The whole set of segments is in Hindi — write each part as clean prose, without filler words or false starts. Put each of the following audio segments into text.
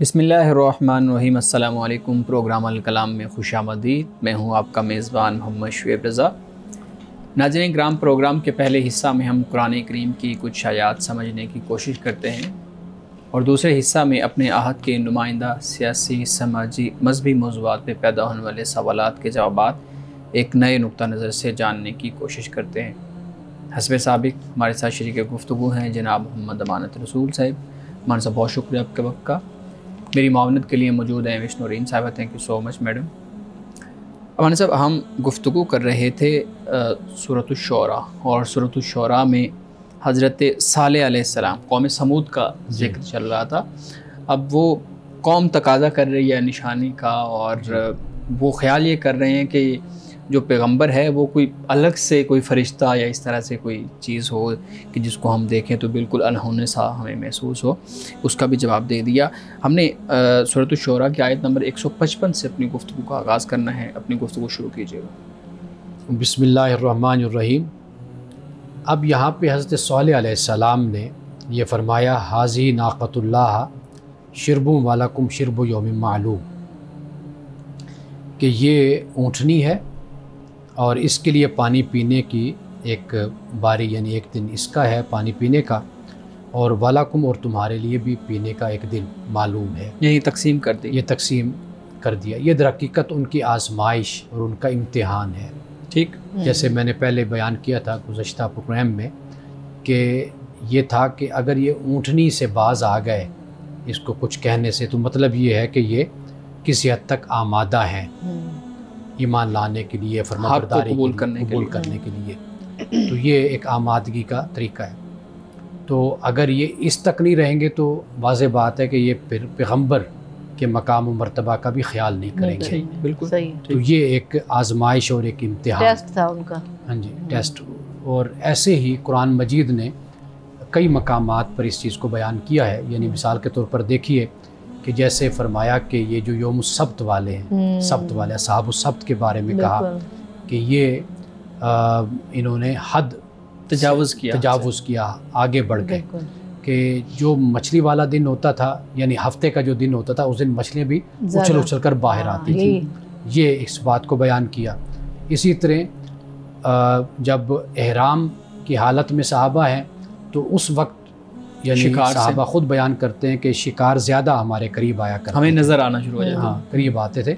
बिस्मिल्लाहिर्रहमानिर्रहीम। अस्सलामु अलैकुम। प्रोग्राम अल कलाम में खुशामदीद। मैं हूं आपका मेज़बान मोहम्मद शुएब रज़ा। नाज़रीन ग्राम, प्रोग्राम के पहले हिस्सा में हम कुरान करीम की कुछ आयात समझने की कोशिश करते हैं और दूसरे हिस्सा में अपने आहद के नुमाइंदा सियासी, समाजी, मजहबी मौज़ूआत पर पैदा होने वाले सवालात के जवाबात एक नए नुक्ता नज़र से जानने की कोशिश करते हैं। हस्बे साबिक हमारे साथ शरीक गुफ्तगू हैं जनाब मोहम्मद अमानत रसूल साहिब। हमारे साथ बहुत शुक्रिया आपके वक्त का। मेरी मावनत के लिए मौजूद हैं मिस नूरीन साहिबा। Thank you so much madam. Aman साहब, हम गुफ्तगू कर रहे थे सूरत शुरा, और सूरत शुरा में हज़रत सालेह अलैहिस्सलाम कौम समूद का जिक्र चल रहा था। अब वो कौम तकाज़ा कर रही है निशानी का, और वो ख्याल ये कर रहे हैं कि जो पैगंबर है वो कोई अलग से कोई फ़रिश्ता या इस तरह से कोई चीज़ हो कि जिसको हम देखें तो बिल्कुल अनहोने सा हमें महसूस हो। उसका भी जवाब दे दिया हमने। सूरत शुरा की आयत नंबर 155 से अपनी गुफ्तगू का आगाज़ करना है। अपनी गुफ्तगू शुरू कीजिएगा। बिस्मिल्लाहिर्रहमानिर्रहीम। अब यहाँ पे हज़रत सालेह अलैहिस्सलाम ने ये फ़रमाया, हाज़ी नाक़तुल्लाह शिरबुम वालकुम शिरबु यौमिन मालूम, कि ये ऊँटनी है और इसके लिए पानी पीने की एक बारी, यानी एक दिन इसका है पानी पीने का, और वालाकुम और तुम्हारे लिए भी पीने का एक दिन मालूम है। यही तकसीम कर दी, ये तकसीम कर दिया। ये दरहकीकत उनकी आजमाइश और उनका इम्तिहान है। ठीक, जैसे मैंने पहले बयान किया था गुज़श्ता प्रोग्राम में कि ये था कि अगर ये ऊँटनी से बाज आ गए इसको कुछ कहने से, तो मतलब ये है कि ये किसी हद तक आमादा हैं ईमान लाने के लिए, फरमाबरदारी कबूल करने के लिए। तो ये एक आमादगी का तरीका है। तो अगर ये इस तक नहीं रहेंगे तो वाज़ेह बात है कि ये फिर पैगंबर के मकाम व मर्तबा का भी ख्याल नहीं करेंगे। बिल्कुल सही। तो ये एक आजमाइश और एक इम्तिहान, टेस्ट था उनका। हाँ जी, टेस्ट। और ऐसे ही कुरान मजीद ने कई मकामात पर इस चीज़ को बयान किया है। यानी मिसाल के तौर पर देखिए कि जैसे फरमाया कि ये जो यौम सब्त वाले हैं, सब्त वाले असहाब सब्त के बारे में कहा कि ये इन्होंने हद तजावुज़ किया, आगे बढ़ गए। कि जो मछली वाला दिन होता था, यानी हफ्ते का जो दिन होता था, उस दिन मछलियाँ भी उछल कर बाहर आती थी। ये इस बात को बयान किया। इसी तरह जब एहराम की हालत में सहाबा हैं तो उस वक्त यानी सहाबा खुद बयान करते हैं कि शिकार ज़्यादा हमारे करीब आया करते, हमें नज़र आना शुरू हो जाता। हाँ, करीब आते थे।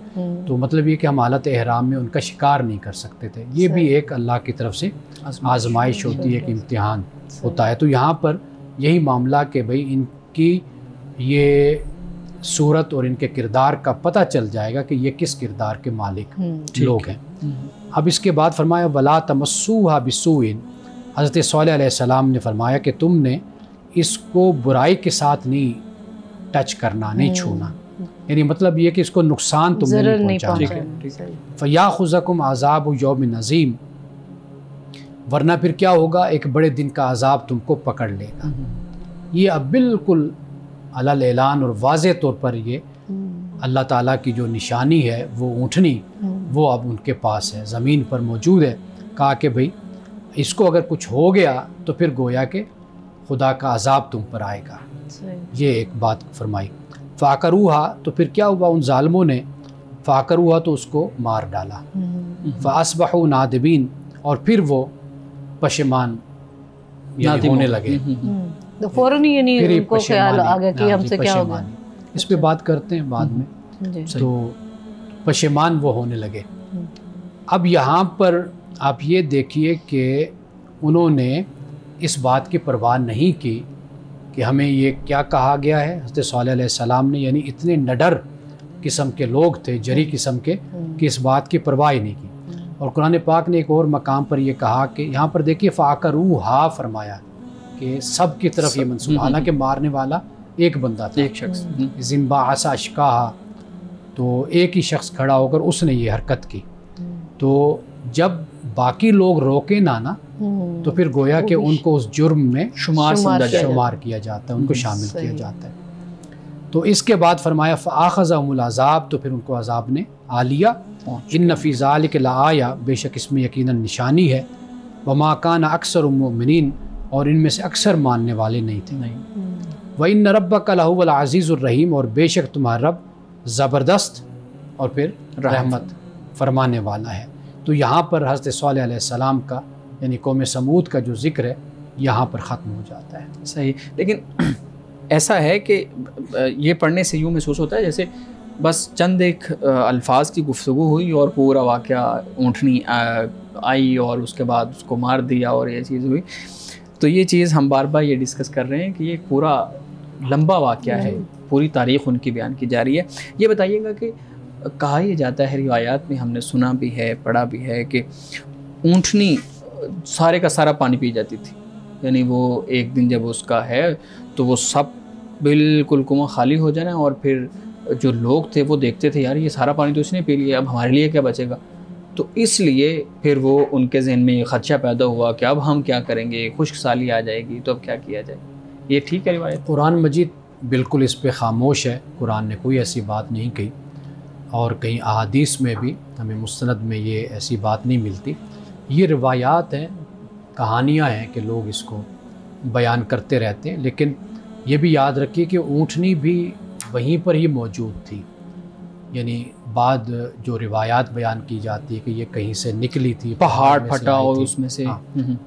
तो मतलब ये कि हम हालत एहराम में उनका शिकार नहीं कर सकते थे। ये भी एक अल्लाह की तरफ से आजमाइश होती है, एक इम्तिहान होता है। तो यहाँ पर यही मामला कि भाई इनकी ये सूरत और इनके किरदार का पता चल जाएगा कि ये किस किरदार के मालिक लोग हैं। अब इसके बाद फरमाया वला तमस्सूहा बिसूइन। हज़रत सालेह अलैहिस्सलाम ने फरमाया कि तुमने इसको बुराई के साथ नहीं टच करना, नहीं छूना। यानी मतलब ये कि इसको नुकसान तुमने नहीं पहुँचाना। फ़याख़ुज़कुम आज़ाबु यौमिन अज़ीम, वरना फिर क्या होगा, एक बड़े दिन का अज़ाब तुमको पकड़ लेगा। ये अब बिल्कुल अलल ऐलान और वाज़े तौर पर ये अल्लाह ताला की जो निशानी है वो ऊँटनी, वो अब उनके पास है, ज़मीन पर मौजूद है। कहा कि भाई इसको अगर कुछ हो गया तो फिर गोया कि खुदा का अजाब तुम पर आएगा। ये एक बात फरमाई। फ़ाकरूहा, तो फिर क्या हुआ, उन जालिमों ने फ़ाकरूहा तो उसको मार डाला। फ़अस्बहू नादिमीन, और फिर वो पशेमान होने लगे। तो फ़ौरन ही यानी उनको ख्याल आ गया कि हमसे क्या होगा। इस पे बात करते हैं बाद में। तो पशेमान वो होने लगे। अब यहाँ पर आप ये देखिए कि उन्होंने इस बात की परवाह नहीं की कि हमें ये क्या कहा गया है। हज़रत सालेह अलैहिस्सलाम ने यानी इतने नडर किस्म के लोग थे, जरी किस्म के, कि इस बात की परवाह ही नहीं की। और कुरान पाक ने एक और मकाम पर ये कहा कि यहाँ पर देखिए फ़ाकरूहा फरमाया कि सब की तरफ ये मंसूब, हालांकि मारने वाला एक बंदा था, एक शख्स। ज़िम्बाअसा अशकाहा, तो एक ही शख्स खड़ा होकर उसने ये हरकत की। तो जब बाकी लोग रोके ना तो फिर गोया कि उनको उस जुर्म में शुमार किया जाता है, उनको शामिल किया जाता है। तो इसके बाद फरमाया फ़अख़ज़हुमुल अज़ाब, तो फिर उनको अज़ाब ने आ लिया। इन्न फ़ी ज़ालिका लआया, बेशक इसमें यकीनन निशानी है। वमा कान अक्सरुल मुमिनीन, और इनमें से अक्सर मानने वाले नहीं थे। व इन्न रब्बका लहुवल अज़ीज़ुर रहीम, और बेशक तुम्हारा रब ज़बरदस्त और फिर रहमत फरमाने वाला है। तो यहाँ पर हज़रत सालेह अलैहिस्सलाम का यानी कौम समूद का जो ज़िक्र है यहाँ पर ख़त्म हो जाता है। सही, लेकिन ऐसा है कि ये पढ़ने से यूँ महसूस होता है जैसे बस चंद एक अल्फाज की गुफ्तगू हुई और पूरा वाक़या ऊँटनी आई और उसके बाद उसको मार दिया और ये चीज़ हुई। तो ये चीज़ हम बार बार ये डिस्कस कर रहे हैं कि ये पूरा लंबा वाक़या है, पूरी तारीख़ उनकी बयान की जा रही है। ये बताइएगा कि कहा यह जाता है, रिवायात में हमने सुना भी है, पढ़ा भी है कि ऊँटनी सारे का सारा पानी पी जाती थी। यानी वो एक दिन जब उसका है तो वो सब बिल्कुल कुआं खाली हो जाना, और फिर जो लोग थे वो देखते थे यार ये सारा पानी तो इसने पी लिया, अब हमारे लिए क्या बचेगा। तो इसलिए फिर वो उनके जहन में ये खदशा पैदा हुआ कि अब हम क्या करेंगे, खुश्क साली आ जाएगी तो अब क्या किया जाए। ये ठीक है रिवायत? कुरान मजीद बिल्कुल इस पे खामोश है, कुरान ने कोई ऐसी बात नहीं कही, और कहीं अहादीस में भी हमें मुस्तनद में ये ऐसी बात नहीं मिलती। ये रिवायात हैं, कहानियाँ हैं कि लोग इसको बयान करते रहते हैं। लेकिन ये भी याद रखिए कि ऊँटनी भी वहीं पर ही मौजूद थी। यानी बाद जो रिवायात बयान की जाती है कि ये कहीं से निकली थी, पहाड़ फटा और उसमें से,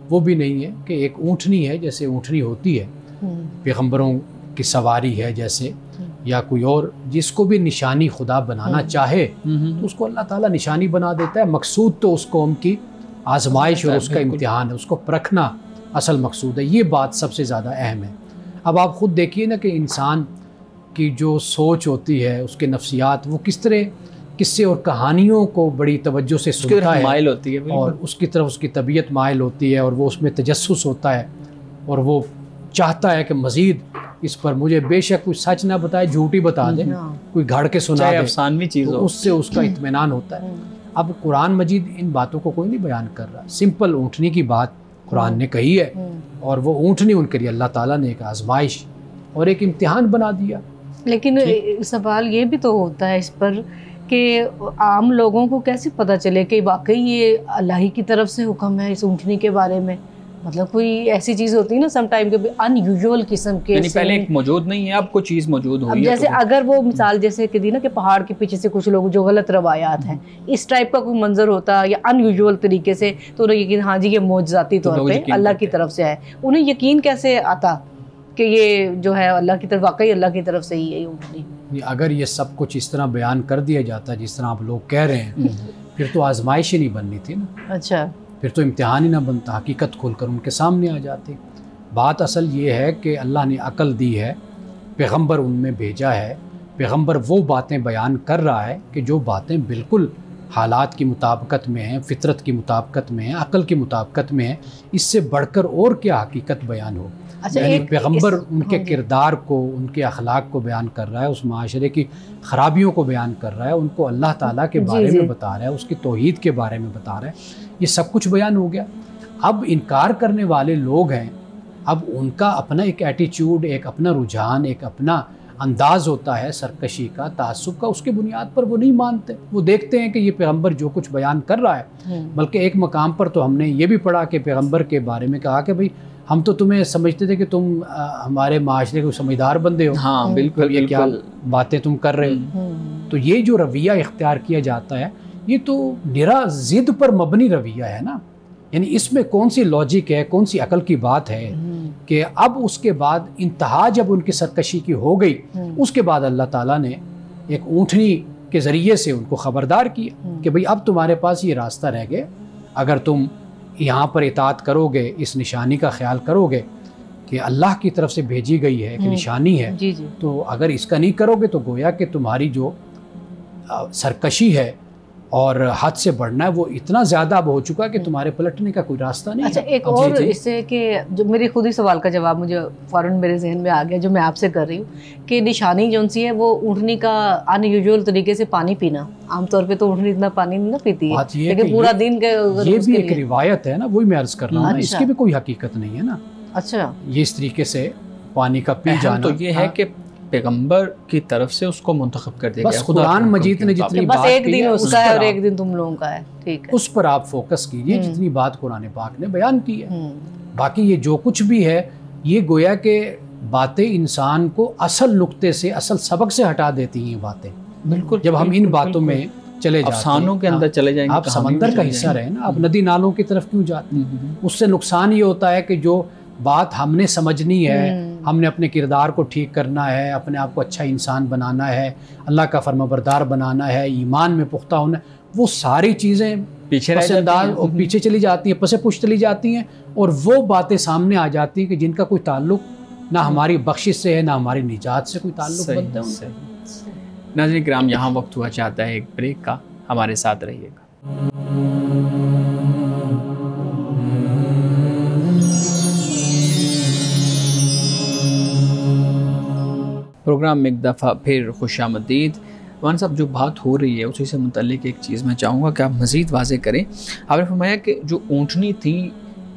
वो भी नहीं है कि एक ऊँटनी है जैसे ऊँटनी होती है, पैगम्बरों की सवारी है जैसे, या कोई और जिसको भी निशानी खुदा बनाना चाहे तो उसको अल्लाह ताला निशानी बना देता है। मकसूद तो उस कौम की आजमाइश और उसका इम्तिहान है, उसको परखना असल मकसूद है। ये बात सबसे ज़्यादा अहम है। अब आप ख़ुद देखिए ना कि इंसान की जो सोच होती है, उसके नफ्सियात, वो किस तरह किस्से और कहानियों को बड़ी तवज्जो से सुनता है, माइल होती है और उसकी तरफ उसकी तबीयत माइल होती है, और वो उसमें तजस्सुस होता है, और वो चाहता है कि मज़ीद इस पर मुझे बेशक कुछ सच ना बताए, झूठी बता दे, कोई घड़ के सुना दे, अफसानवी चीज़ तो उससे उसका इत्मीनान होता है। अब कुरान मजीद इन बातों को कोई नहीं बयान कर रहा। सिंपल ऊँटनी की बात कुरान ने कही है, और वो ऊँटनी उनके लिए अल्लाह ताला ने एक आजमाइश और एक इम्तिहान बना दिया। लेकिन सवाल ये भी तो होता है इस पर कि आम लोगों को कैसे पता चले कि वाकई ये अल्लाह ही की तरफ से हुक्म है इस ऊँटनी के बारे में। मतलब कोई ऐसी चीज़ होती है ना सम टाइम के अनयूजुअल किस्म के, यानी पहले एक मौजूद नहीं है, अब कोई चीज़ मौजूद हुई है। जैसे तो अगर वो मिसाल जैसे कि दी ना कि पहाड़ के पीछे से कुछ लोग जो गलत रवायात हैं, इस टाइप का कोई मंजर होता या अनयूजुअल तरीके से, तो उन्हें यकीन, हाँ जी ये मौजज़ाती तौर पे अल्लाह की तरफ से है। उन्हें यकीन कैसे आता कि ये जो है अल्लाह की तरफ, वाकई अल्लाह की तरफ से ही है ऊँटनी? अगर ये सब कुछ इस तरह बयान कर दिया जाता जिस तरह आप लोग कह रहे हैं, फिर तो आजमाइश ही नहीं बननी थी ना। अच्छा, फिर तो इम्तिहान ही ना बनता, हकीकत खोलकर उनके सामने आ जाती। बात असल ये है कि अल्लाह ने अकल दी है, पैगंबर उनमें भेजा है, पैगंबर वो बातें बयान कर रहा है कि जो बातें बिल्कुल हालात की मुताबिकत में हैं, फितरत की मुताबिकत में हैं, अकल की मुताबिकत में हैं। इससे बढ़कर और क्या हकीकत बयान हो। अच्छा, पैगंबर उनके किरदार को, उनके अखलाक को बयान कर रहा है, उस माशरे की ख़राबियों को बयान कर रहा है, उनको अल्लाह ताला के बारे में बता रहा है, उसकी तौहीद के बारे में बता रहा है। ये सब कुछ बयान हो गया। अब इनकार करने वाले लोग हैं, अब उनका अपना एक एटीट्यूड, एक अपना रुझान, एक अपना अंदाज़ होता है सरकशी का, तासुब का, उसके बुनियाद पर वो नहीं मानते। वो देखते हैं कि ये पैगंबर जो कुछ बयान कर रहा है, बल्कि एक मकाम पर तो हमने ये भी पढ़ा कि पैगंबर के बारे में कहा कि भाई हम तो तुम्हें समझते थे कि तुम हमारे माशरे के समझदार बंदे हो। हाँ बिल्कुल, ये क्या बातें तुम कर रहे हो। तो ये जो रवैया इख्तियार किया जाता है, ये तो निरा ज़िद पर मबनी रवैया है ना। यानी इसमें कौन सी लॉजिक है, कौन सी अकल की बात है कि अब उसके बाद इंतहा जब उनकी सरकशी की हो गई, उसके बाद अल्लाह ताला ने एक ऊँटनी के ज़रिए से उनको ख़बरदार किया कि भाई अब तुम्हारे पास ये रास्ता रह गया, अगर तुम यहाँ पर इताअत करोगे, इस निशानी का ख्याल करोगे कि अल्लाह की तरफ से भेजी गई है, कि निशानी है, तो अगर इसका नहीं करोगे तो गोया कि तुम्हारी जो सरकशी है और हद से बढ़ना है वो इतना ज़्यादा अब हो चुका है कि तुम्हारे पलटने का कोई रास्ता नहीं। अच्छा, एक और इससे कि जो मेरे खुद ही सवाल का जवाब मुझे फ़ौरन मेरे जहन में आ गया, जो मैं आपसे कर रही हूँ कि निशानी जो सी है वो ऊँटनी का अनयूजुअल तरीके से पानी पीना। आमतौर पे तो ऊँटनी इतना पानी नहीं पीती है, लेकिन पूरा दिन ये भी एक रिवायत है ना, वही मैं अर्ज़ कर रहा हूँ, इसकी भी कोई हकीकत नहीं है ना। अच्छा, ये इस तरीके से पानी का पी जाना तो ये है कि पैगंबर की तरफ से उसको मुंतखब कर दिया गया। कुरान मजीद ने जितनी बात एक दिन उसका है और एक दिन तुम लोगों का है, ठीक है, उस पर आप फोकस कीजिए जितनी बात कुरान पाक ने बयान की है। बाकी ये जो कुछ भी है ये गोया के बातें इंसान को असल नुक्ते से, असल सबक से हटा देती हैं ये बातें। बिल्कुल, जब हम इन बातों में चले जाते हैं, अफसानों के अंदर चले जाएंगे, आप समंदर का हिस्सा रहे ना, आप नदी नालों की तरफ क्यों जाते हैं? उससे नुकसान ये होता है कि जो बात हमने समझनी है, हमने अपने किरदार को ठीक करना है, अपने आप को अच्छा इंसान बनाना है, अल्लाह का फरमाबरदार बनाना है, ईमान में पुख्ता होना, वो सारी चीज़ें पीछे और पीछे चली जाती हैं, पसे पुश चली जाती हैं, और वो बातें सामने आ जाती हैं कि जिनका कोई ताल्लुक ना हमारी बख्शिश से है, ना हमारी निजात से कोई ताल्लुक बनता है। नाज़रीन किराम, यहाँ वक्त हुआ चाहता है एक ब्रेक का, हमारे साथ रहिएगा। प्रोग्राम में एक दफ़ा फिर खुशामदीद। मान साहब, जो बात हो रही है उसी से मुतल्लिक एक चीज़ मैं चाहूँगा कि आप मज़ीद वाज़े करें। आपने फरमाया कि जो ऊँटनी थी,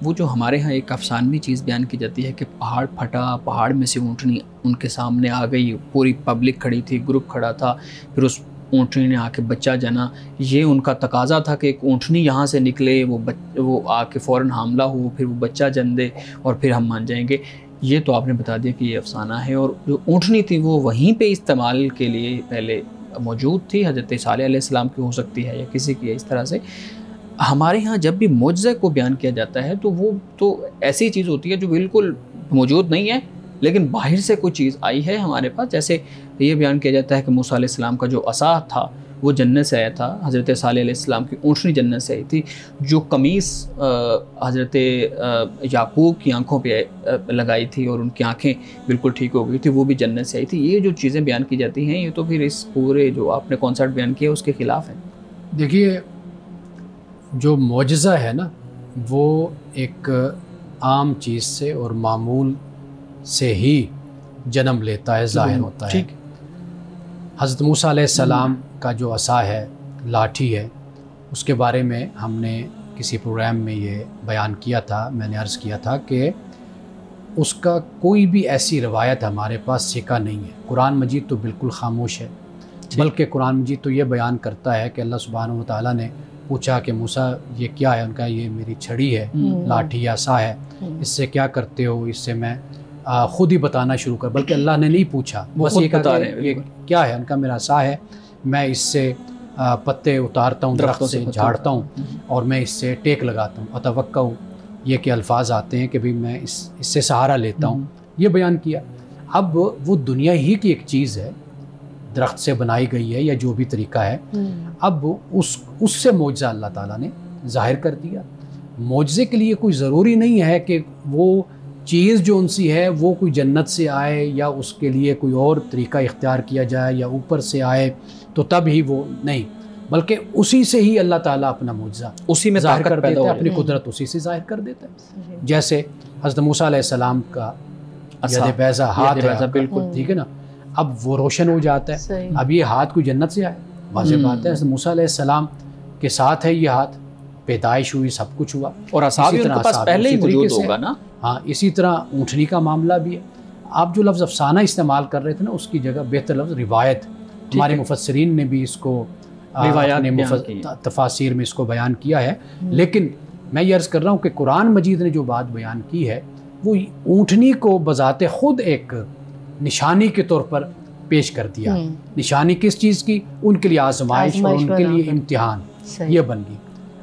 वो जो हमारे यहाँ एक अफसानवी चीज़ बयान की जाती है कि पहाड़ फटा, पहाड़ में से ऊँटनी उनके सामने आ गई, पूरी पब्लिक खड़ी थी, ग्रुप खड़ा था, फिर उस ऊँटनी ने आके बच्चा जना। ये उनका तकाजा था कि एक ऊँटनी यहाँ से निकले, वो आके फ़ौरन हमला हो, फिर वो बच्चा जन दे और फिर हम मान जाएंगे। ये तो आपने बता दिया कि ये अफसाना है। और जो ऊँटनी थी वो वहीं पे इस्तेमाल के लिए पहले मौजूद थी, हज़रत सालेह अलैहिस्सलाम की हो सकती है या किसी की, इस तरह से। हमारे यहाँ जब भी मुअज्ज़ा को बयान किया जाता है तो वो तो ऐसी चीज़ होती है जो बिल्कुल मौजूद नहीं है, लेकिन बाहर से कोई चीज़ आई है हमारे पास। जैसे ये बयान किया जाता है कि मूसा अलैहिस्सलाम का जो असा था वो जन्नत से आया था, हज़रत सालेह अलैहिस्सलाम की ऊँटनी जन्नत से आई थी, जो कमीज़ हज़रत याकूब की आंखों पे लगाई थी और उनकी आंखें बिल्कुल ठीक हो गई थी, वो भी जन्नत से आई थी। ये जो चीज़ें बयान की जाती हैं, ये तो फिर इस पूरे जो आपने कॉन्सेप्ट बयान किया उसके ख़िलाफ़ है। देखिए, जो मौजज़ा है ना, वो एक आम चीज़ से और मामूल से ही जन्म लेता है, ज़ाहिर होता है। ठीक, हज़रत मूसा अलैहिस्सलाम का जो असा है, लाठी है, उसके बारे में हमने किसी प्रोग्राम में ये बयान किया था। मैंने अर्ज़ किया था कि उसका कोई भी ऐसी रवायत हमारे पास सिका नहीं है। कुरान मजीद तो बिल्कुल खामोश है, बल्कि कुरान मजीद तो ये बयान करता है कि अल्लाह सुब्हानहू व तआला ने पूछा कि मूसा ये क्या है? उनका ये मेरी छड़ी है, लाठी या असा है, इससे क्या करते हो? इससे मैं ख़ुद ही बताना शुरू कर। बल्कि अल्लाह ने नहीं पूछा, बस ये कहा ये क्या है? उनका मेरा असा है, मैं इससे पत्ते उतारता हूँ, दरख्त से झाड़ता हूँ और मैं इससे टेक लगाता हूँ। अतवक्कउ, ये के अल्फाज आते हैं कि भाई मैं इससे सहारा लेता हूँ, ये बयान किया। अब वो दुनिया ही की एक चीज़ है, दरख्त से बनाई गई है या जो भी तरीका है, अब उससे मौजज़ा अल्लाह ताला ने ज़ाहिर कर दिया। मौजज़े के लिए कोई ज़रूरी नहीं है कि वो चीज़ जो उनसी है वो कोई जन्नत से आए या उसके लिए कोई और तरीका इख्तियार किया जाए या ऊपर से आए तो तब ही वो नहीं, बल्कि उसी से ही अल्लाह ताला अपना मौजज़ा उसी में ज़ाहिर कर देता है, अपनी कुदरत उसी से ज़ाहिर कर देता है। जैसे हज़रत मूसा अलैहिस्सलाम का यद बैज़ा हाथ है, बिल्कुल ठीक है ना, अब वो रोशन हो जाता है। अब ये हाथ कोई जन्नत से आए, वाज़ेह बात है। हज़रत मूसा अलैहिस्सलाम के साथ है ये हाथ, पैदाइश हुई, सब कुछ हुआ, और असा भी उनके पास पहले ही मौजूद होगा ना। हाँ, इसी तरह ऊँटनी का मामला भी है। आप जो लफ्ज़ अफसाना इस्तेमाल कर रहे थे ना, उसकी जगह बेहतर लफ्ज़ रिवायत, हमारे मुफस्सिरीन ने भी इसको अपने तफासिर में इसको बयान किया है। लेकिन मैं ये अर्ज़ कर रहा हूँ कि कुरान मजीद ने जो बात बयान की है वो ऊँटनी को बज़ाते ख़ुद एक निशानी के तौर पर पेश कर दिया। निशानी किस चीज़ की? उनके लिए आजमाइश और उनके लिए इम्तिहान ये बन गई।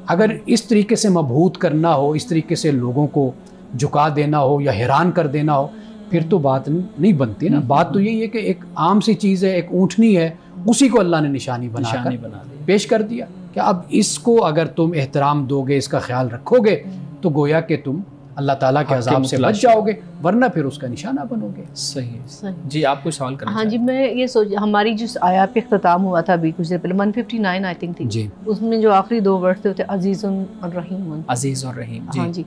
अगर इस तरीके से मबहूत करना हो, इस तरीके से लोगों को झुका देना हो या हैरान कर देना हो, फिर तो बात नहीं बनती ना। बात तो यही है कि एक आम सी चीज़ है, एक ऊँटनी है, उसी को अल्लाह ने निशानी बना पेश कर दिया कि अब इसको अगर तुम एहतराम दोगे, इसका ख्याल रखोगे, तो गोया कि तुम अल्लाह ताला के अज़ाब से बच जाओगे, वरना फिर उसका निशाना बनोगे। सही जी, आप कोई सवाल करना? हाँ जी, मैं ये सोच, हमारी जो आया पे इख्तिताम हुआ था अभी कुछ देर पहले, 159 आई थिंक थी जी, उसमें जो आखिरी दो वर्ड थे अज़ीज़ुन और रहीम। अज़ीज़ और रहीम, हाँ जी।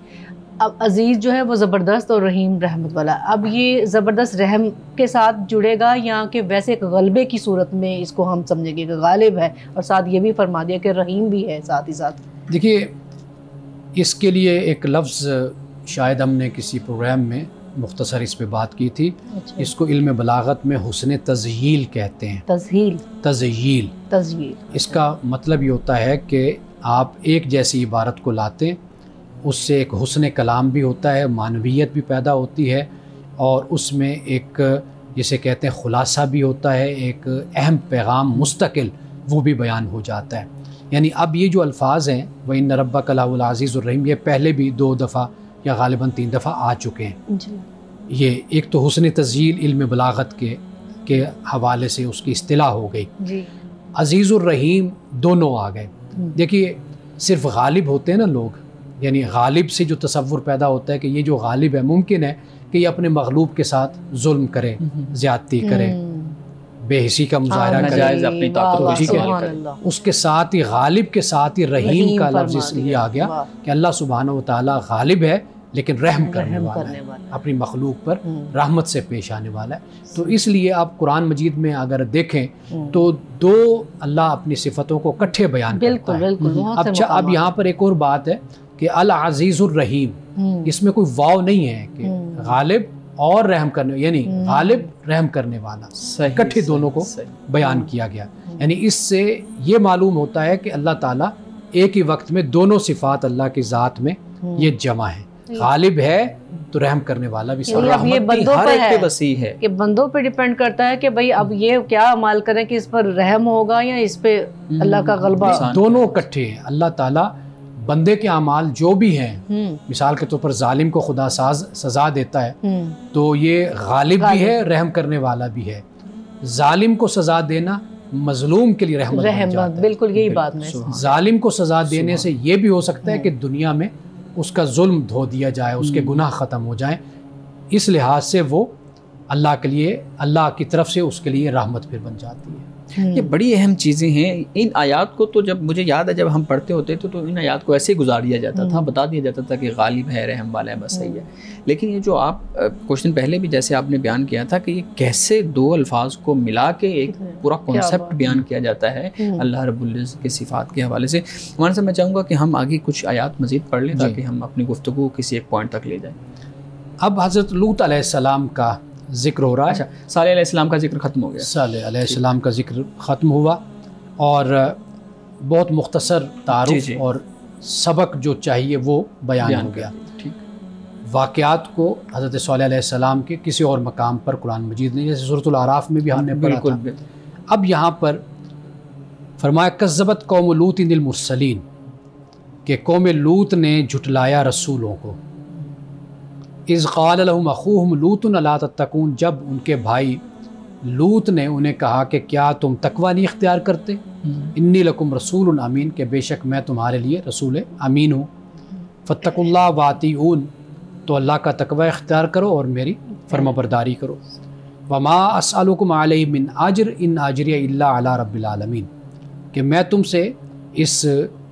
अब अज़ीज़ जो है वो ज़बरदस्त और रहीम रहमत वाला। अब ये ज़बरदस्त रहम के साथ जुड़ेगा या कि वैसे एक गलबे की सूरत में इसको हम समझेंगे कि गालिब है, और साथ ये भी फरमा दिया कि रहीम भी है साथ ही साथ? देखिए, इसके लिए एक लफ्ज़ शायद हमने किसी प्रोग्राम में मुख्तसर इस पे बात की थी। अच्छा। इसको इल्म बलागत में हुस्न तज़यील कहते हैं। तज़यील इसका मतलब ये होता है कि आप एक जैसी इबारत को लाते, उससे एक हुस्न कलाम भी होता है, मानवियत भी पैदा होती है, और उसमें एक जिसे कहते हैं ख़ुलासा भी होता है, एक अहम पैगाम मुस्तकिल वो भी बयान हो जाता है। यानी अब ये जो अल्फाज हैं व इन्न रब्बका लहुल अज़ीज़ुर रहीम, ये पहले भी 2 दफ़ा या गालिबन 3 दफ़ा आ चुके हैं जी। ये एक तो हुस्न तज़ील इल्म बलागत के हवाले से उसकी इस्तिलाह हो गई जी। अज़ीज़ुर रहीम दोनों आ गए। देखिए सिर्फ गालिब होते हैं ना लोग, यानी गालिब से जो तसव्वुर पैदा होता है कि ये जो गालिब है मुमकिन है कि ये अपने मगलूब के साथ जुल्म करे, ज़्यादती करे, बेहिसी का मुजाहरा करे, अपनी ताकत को ठीक है। उसके साथ ही गालिब के साथ ही रहीम का लफ्ज़ इसलिए आ गया कि अल्लाह सुब्हानहू व तआला गालिब है लेकिन रहम करने वाला है, अपनी मखलूक पर रहमत से पेश आने वाला है। तो इसलिए आप कुरान मजीद में अगर देखें तो 2 अल्लाह अपनी सिफ़तों को इकट्ठे बयान करता है। अच्छा, अब यहाँ पर एक और बात है कि अल अज़ीज़ुर रहीम, इसमें कोई वाव नहीं है कि गालिब और रहम करने, यानी गालिब रहम करने वाला, इकट्ठे दोनों को बयान किया गया। यानी इससे ये मालूम होता है कि अल्लाह ताला एक ही वक्त में दोनों सिफ़ात अल्लाह की ज़ात में ये जमा है, गालिब है तो रहम करने वाला भी। अब ये बंदों पर है वसी है कि बंदों पे डिपेंड करता है कि भाई अब ये क्या अमाल करें कि इस पर रहम होगा या इस पे अल्लाह का गलबा। दोनों इकट्ठे हैं। अल्लाह ताला बंदे के अमाल जो भी हैं, मिसाल के तौर पर जालिम को खुदा सजा देता है तो ये गालिब भी है, रहम करने वाला भी है। जालिम को सजा देना मजलूम के लिए रहमत बन जाता है। बिल्कुल यही बात है। जालिम को सजा देने से ये भी हो सकता है कि दुनिया में उसका जुल्म धो दिया जाए, उसके गुनाह ख़त्म हो जाए। इस लिहाज से वो अल्लाह के लिए, अल्लाह की तरफ से उसके लिए रहमत फिर बन जाती है। ये बड़ी अहम चीज़ें हैं। इन आयात को तो जब मुझे याद है जब हम पढ़ते होते थे तो इन आयात को ऐसे ही गुजार दिया जाता था, बता दिया जाता था कि गालिब है, रहम वाला है, बस सही है। लेकिन ये जो आप कुछ दिन पहले भी जैसे आपने बयान किया था कि ये कैसे 2 अल्फाज को मिला के एक पूरा कॉन्सेप्ट बयान किया जाता है अल्लाह रब्बुल इज़्ज़त के सिफ़ात के हवाले से। वहाँ से मैं चाहूँगा कि हम आगे कुछ आयात मज़ीद पढ़ लें ताकि हम अपनी गुफ्तगू किसी एक पॉइंट तक ले जाएँ। अब हज़रत लूत अलैहिस्सलाम का ज़िक्र हो रहा है। अच्छा, सालेह अलैहिस्सलाम का ज़िक्र ख़त्म हो गया। सालेह अलैहिस्सलाम का ज़िक्र ख़त्म हुआ और बहुत मुख्तसर तारुफ और सबक जो चाहिए वो बयान हो गया। वाक़यात को हज़रत सालेह अलैहिस्सलाम के किसी और मकाम पर कुरान मजीद ने, जैसे सूरतुल आराफ में भी हमने पढ़ा था। अब यहाँ पर फरमाया कज़्ज़बत कौम लूतिनिल मुरसलीन, कि कौम लूत ने झुटलाया रसूलों को। इज़ क़ाल लहुम अख़ूहुम लूतुन अला तत्तक़ून, जब उनके भाई लूत ने उन्हें कहा कि क्या तुम तकवा नहीं इख्तियार करते। इन्नी लकुम रसूलुन अमीन, के बेशक मैं तुम्हारे लिए रसूल अमीन हूँ। फ़त्तक़ुल्लाह वातिऊन, तो अल्लाह का तकवा इख्तियार करो और मेरी फर्माबरदारी करो। वमा अस्अलुकुम अलैहि मिन अज्र इन अज्रिय इल्ला अला रब्बिल आलमीन, कि मैं तुमसे इस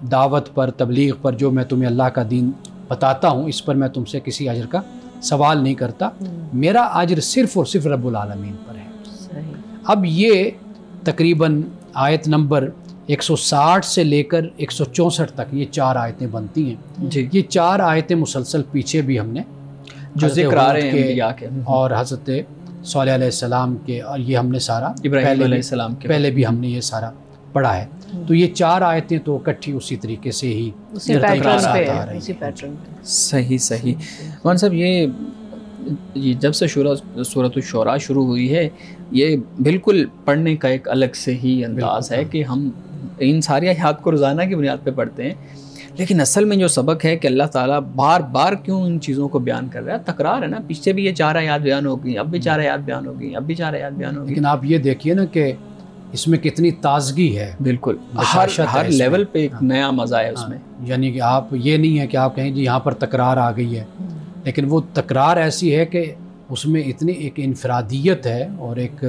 दावत पर, तबलीग पर, जो मैं तुम्हें अल्लाह का दीन बताता हूँ, इस पर मैं तुमसे किसी अज्र का सवाल नहीं करता। मेरा अज्र सिर्फ़ और सिर्फ रब्बुल आलमीन पर है। अब ये तकरीबन आयत नंबर 160 से लेकर 164 तक ये 4 आयतें बनती हैं जी। ये 4 आयतें मुसलसल पीछे भी हमने जो जिक्र आ रहे हैं और हज़रत सालेह अलैहिस्सलाम के, और ये हमने सारा इब्राहीम अलैहिस्सलाम के पहले भी हमने ये सारा पढ़ा है। तो ये 4 आयतें तो इकट्ठी उसी तरीके से ही सही सही। मान साहब ये जब से सूरत शुरा शुरू हुई है, ये बिल्कुल पढ़ने का एक अलग से ही अंदाज़ है कि हम इन सारी आयत को रोज़ाना की बुनियाद पे पढ़ते हैं, लेकिन असल में जो सबक है कि अल्लाह ताला बार बार क्यों इन चीज़ों को बयान कर रहा है। तकरार है ना, पीछे भी ये 4 आयत बयान हो गई, अब भी 4 आयत बयान हो गई, अब भी 4 आयत बयान हो गई। लेकिन आप ये देखिए ना कि इसमें कितनी ताजगी है। बिल्कुल हर लेवल पे एक नया मज़ा है उसमें। यानी कि आप ये नहीं है कि आप कहें जी यहाँ पर तकरार आ गई है, लेकिन वो तकरार ऐसी है कि उसमें इतनी एक इनफरादियत है और एक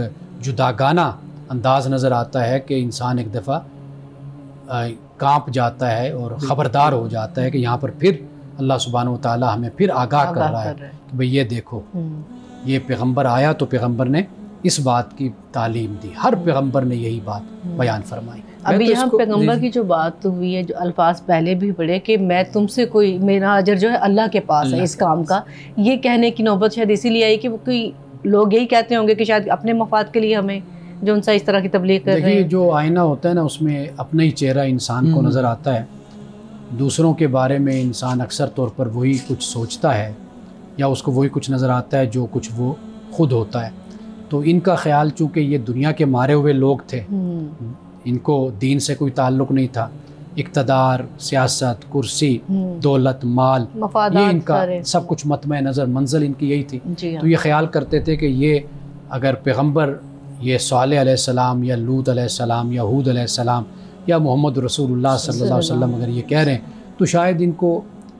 जुदागाना अंदाज़ नज़र आता है कि इंसान एक दफ़ा कांप जाता है और ख़बरदार हो जाता है कि यहाँ पर फिर अल्लाह सुब्हानहू व तआला हमें फिर आगाह कर रहा है कि भाई ये देखो, ये पैगंबर आया तो पैगंबर ने इस बात की तालीम दी। हर पैगंबर ने यही बात बयान फरमाई। अभी यहाँ पैगंबर की जो बात हुई है, जो अल्फाज पहले भी पढ़े कि मैं तुमसे कोई, मेरा अजर जो है अल्लाह के पास है इस काम का, ये कहने की नौबत शायद इसीलिए आई कि वो कोई लोग यही कहते होंगे कि शायद अपने मफाद के लिए हमें जो उनसा इस तरह की तबलीग कर रहे हैं। जो आईना होता है ना, उसमें अपना ही चेहरा इंसान को नज़र आता है। दूसरों के बारे में इंसान अक्सर तौर पर वही कुछ सोचता है या उसको वही कुछ नज़र आता है जो कुछ वो खुद होता है। तो इनका ख्याल चूँकि ये दुनिया के मारे हुए लोग थे, इनको दीन से कोई ताल्लुक़ नहीं था, इक़्तिदार, सियासत, कुर्सी, दौलत, माल, ये इनका सब कुछ मतमे नज़र, मंजिल इनकी यही थी। तो ये ख्याल करते थे कि ये अगर पैगम्बर ये सालेह अलैहिस्सलाम या लूत अलैहिस्सलाम या हूद अलैहिस्सलाम या मोहम्मद रसूलुल्लाह सल्लल्लाहु अलैहि वसल्लम अगर ये कह रहे हैं तो शायद इनको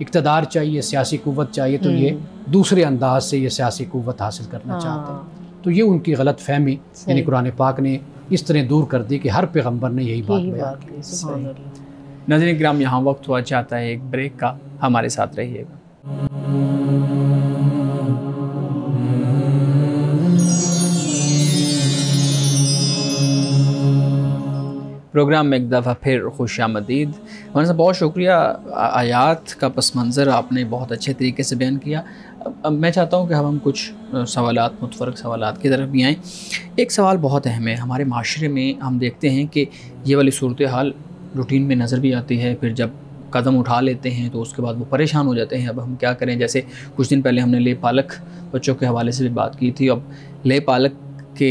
इक़्तिदार चाहिए, सियासी क़ुव्वत चाहिए, तो ये दूसरे अंदाज से ये सियासी क़ुव्वत हासिल करना चाहते हैं। तो ये उनकी गलत फहमी यानी कुरान पाक ने इस तरह दूर कर दी कि हर पैगम्बर ने यही बात बयान की। नाज़रीन किराम, यहाँ वक्त हुआ चाहता है एक ब्रेक का, हमारे साथ रहिएगा। प्रोग्राम में एक दफ़ा फिर खुशामदीद। हमारे साथ बहुत शुक्रिया। आयात का पस मंज़र आपने बहुत अच्छे तरीके से बयान किया। अब मैं चाहता हूँ कि हम कुछ सवालात, मुतफ़र्रिक़ सवालात की तरफ भी आएँ। एक सवाल बहुत अहम है, हमारे माशरे में हम देखते हैं कि ये वाली सूरत हाल रूटीन में नज़र भी आती है, फिर जब कदम उठा लेते हैं तो उसके बाद वो परेशान हो जाते हैं, अब हम क्या करें। जैसे कुछ दिन पहले हमने ले पालक बच्चों के हवाले से भी बात की थी। अब ले पालक के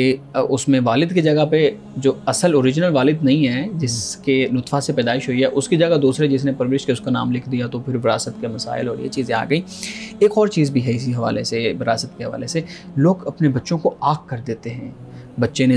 उसमें वालिद की जगह पे जो असल ओरिजिनल वालिद नहीं है, जिसके नुत्फ़ा से पैदाइश हुई है, उसकी जगह दूसरे जिसने परवरिश के उसका नाम लिख दिया, तो फिर विरासत के मसाइल और ये चीज़ें आ गई। एक और चीज़ भी है इसी हवाले से, विरासत के हवाले से, लोग अपने बच्चों को आग कर देते हैं। बच्चे ने